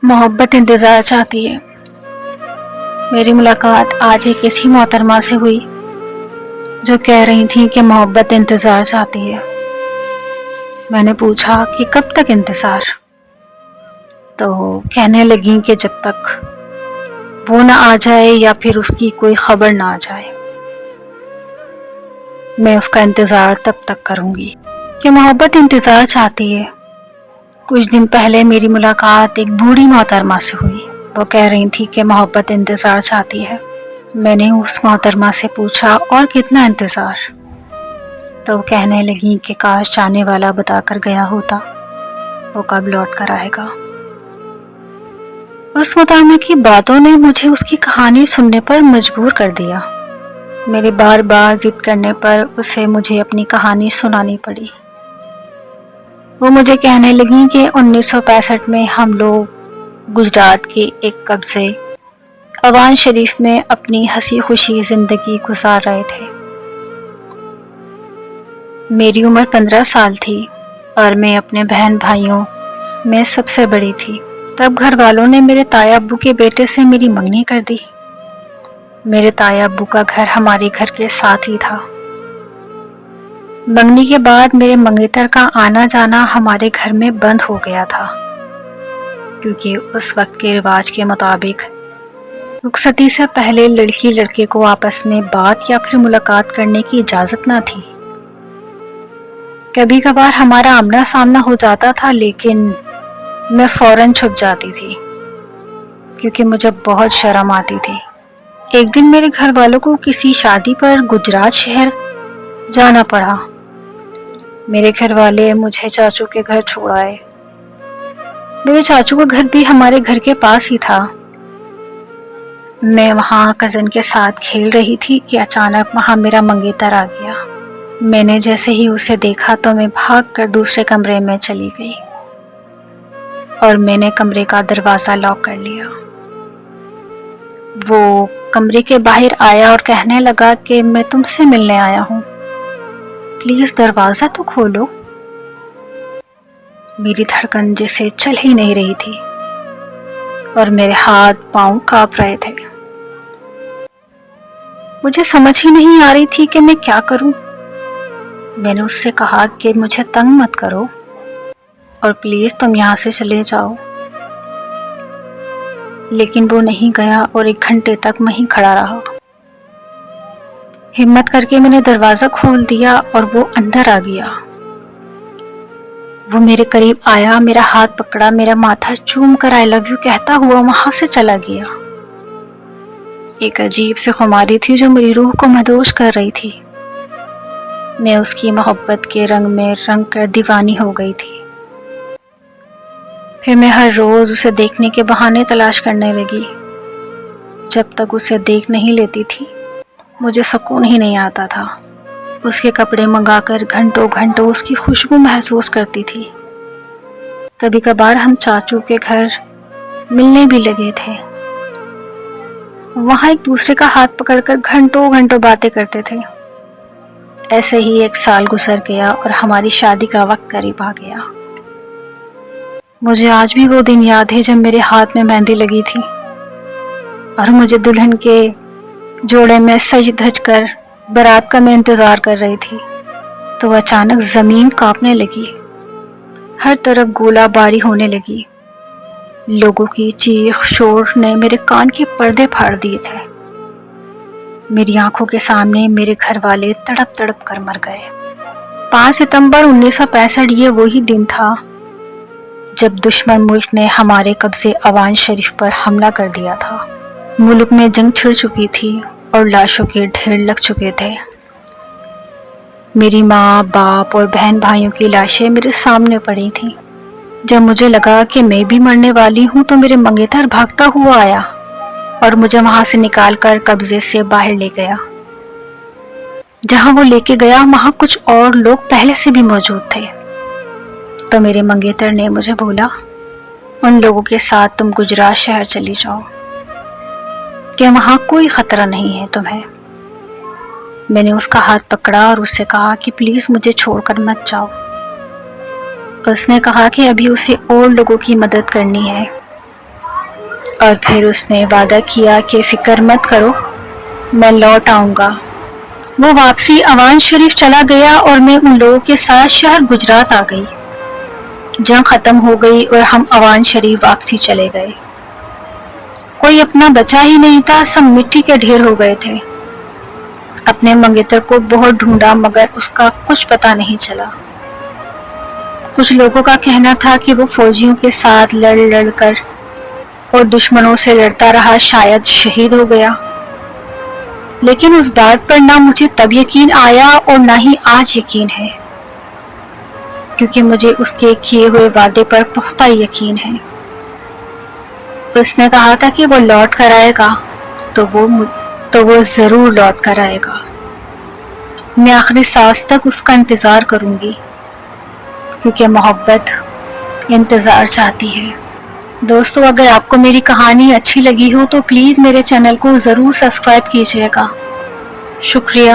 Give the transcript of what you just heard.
मोहब्बत इंतज़ार चाहती है। मेरी मुलाकात आज एक ऐसी मोहतरमा से हुई जो कह रही थी कि मोहब्बत इंतज़ार चाहती है। मैंने पूछा कि कब तक इंतज़ार? तो कहने लगी कि जब तक वो ना आ जाए या फिर उसकी कोई खबर ना आ जाए। मैं उसका इंतज़ार तब तक करूँगी कि मोहब्बत इंतज़ार चाहती है। कुछ दिन पहले मेरी मुलाकात एक बूढ़ी मोहतरमा से हुई। वो कह रही थी कि मोहब्बत इंतज़ार चाहती है। मैंने उस मोहतरमा से पूछा और कितना इंतज़ार? तो वो कहने लगी कि काश जाने वाला बताकर गया होता वो कब लौट कर आएगा। उस मोहतरमा की बातों ने मुझे उसकी कहानी सुनने पर मजबूर कर दिया। मेरे बार बार जिद करने पर उसे मुझे अपनी कहानी सुनानी पड़ी। वो मुझे कहने लगी कि 1965 में हम लोग गुजरात के एक कब्जे अवान शरीफ में अपनी हंसी खुशी जिंदगी गुजार रहे थे। मेरी उम्र 15 साल थी और मैं अपने बहन भाइयों में सबसे बड़ी थी। तब घर वालों ने मेरे ताया अब्बू के बेटे से मेरी मंगनी कर दी। मेरे ताया अब्बू का घर हमारे घर के साथ ही था। मंगनी के बाद मेरे मंगेतर का आना जाना हमारे घर में बंद हो गया था, क्योंकि उस वक्त के रिवाज के मुताबिक रुखसती से पहले लड़की लड़के को आपस में बात या फिर मुलाकात करने की इजाजत न थी। कभी कभार हमारा आमना सामना हो जाता था, लेकिन मैं फौरन छुप जाती थी क्योंकि मुझे बहुत शर्म आती थी। एक दिन मेरे घर वालों को किसी शादी पर गुजरात शहर जाना पड़ा। मेरे घर वाले मुझे चाचू के घर छोड़ आए। मेरे चाचू का घर भी हमारे घर के पास ही था। मैं वहाँ कज़न के साथ खेल रही थी कि अचानक वहाँ मेरा मंगेतर आ गया। मैंने जैसे ही उसे देखा तो मैं भागकर दूसरे कमरे में चली गई और मैंने कमरे का दरवाज़ा लॉक कर लिया। वो कमरे के बाहर आया और कहने लगा कि मैं तुमसे मिलने आया हूँ, प्लीज दरवाज़ा तो खोलो। मेरी धड़कन जैसे चल ही नहीं रही थी और मेरे हाथ पांव कांप रहे थे। मुझे समझ ही नहीं आ रही थी कि मैं क्या करूं। मैंने उससे कहा कि मुझे तंग मत करो और प्लीज तुम यहाँ से चले जाओ, लेकिन वो नहीं गया और 1 घंटे तक वहीं खड़ा रहा। हिम्मत करके मैंने दरवाज़ा खोल दिया और वो अंदर आ गया। वो मेरे करीब आया, मेरा हाथ पकड़ा, मेरा माथा चूम कर आई लव यू कहता हुआ वहां से चला गया। एक अजीब सी खुमारी थी जो मेरी रूह को मदहोश कर रही थी। मैं उसकी मोहब्बत के रंग में रंग कर दीवानी हो गई थी। फिर मैं हर रोज उसे देखने के बहाने तलाश करने लगी। जब तक उसे देख नहीं लेती थी मुझे सुकून ही नहीं आता था। उसके कपड़े मंगाकर घंटों घंटों उसकी खुशबू महसूस करती थी। कभी कभार हम चाचू के घर मिलने भी लगे थे। वहां एक दूसरे का हाथ पकड़कर घंटों घंटों बातें करते थे। ऐसे ही 1 साल गुजर गया और हमारी शादी का वक्त करीब आ गया। मुझे आज भी वो दिन याद है जब मेरे हाथ में मेहंदी लगी थी और मुझे दुल्हन के जोड़े में सज धज कर बारात का मैं इंतजार कर रही थी। तो अचानक जमीन कांपने लगी, हर तरफ गोलाबारी होने लगी। लोगों की चीख शोर ने मेरे कान के पर्दे फाड़ दिए थे। मेरी आंखों के सामने मेरे घर वाले तड़प तड़प कर मर गए। 5 सितंबर 1965 ये वही दिन था जब दुश्मन मुल्क ने हमारे कब्जे अवान शरीफ पर हमला कर दिया था। मुल्क में जंग छिड़ चुकी थी और लाशों के ढेर लग चुके थे। मेरी माँ बाप और बहन भाइयों की लाशें मेरे सामने पड़ी थी। जब मुझे लगा कि मैं भी मरने वाली हूँ तो मेरे मंगेतर भागता हुआ आया और मुझे वहां से निकालकर कब्जे से बाहर ले गया। जहां वो लेके गया वहां कुछ और लोग पहले से भी मौजूद थे। तो मेरे मंगेतर ने मुझे बोला, उन लोगों के साथ तुम गुजरात शहर चली जाओ कि वहां कोई खतरा नहीं है तुम्हें। मैंने उसका हाथ पकड़ा और उससे कहा कि प्लीज मुझे छोड़कर मत जाओ। उसने कहा कि अभी उसे और लोगों की मदद करनी है اور پھر اس نے وعدہ کیا کہ فکر مت کرو، میں لوٹ آؤں گا۔ وہ واپسی اوان شریف چلا گیا اور میں ان لوگوں کے ساتھ شہر گجرات آ گئی۔ جنگ ختم ہو گئی اور ہم اوان شریف واپسی چلے گئے۔ کوئی اپنا بچا ہی نہیں تھا، سب مٹی کے ڈھیر ہو گئے تھے۔ اپنے منگیتر کو بہت ڈھونڈا مگر اس کا کچھ پتہ نہیں چلا۔ کچھ لوگوں کا کہنا تھا کہ وہ فوجیوں کے ساتھ لڑ کر اور دشمنوں سے لڑتا رہا، شاید شہید ہو گیا۔ لیکن اس بات پر نہ مجھے تب یقین آیا اور نہ ہی آج یقین ہے، کیونکہ مجھے اس کے کیے ہوئے وعدے پر پختہ یقین ہے۔ اس نے کہا تھا کہ وہ لوٹ کر آئے گا، تو وہ ضرور لوٹ کر آئے گا۔ میں آخری سانس تک اس کا انتظار کروں گی، کیونکہ محبت انتظار چاہتی ہے۔ دوستو، اگر آپ کو میری کہانی اچھی لگی ہو تو پلیز میرے چینل کو ضرور سبسکرائب کیجیے گا۔ شکریہ۔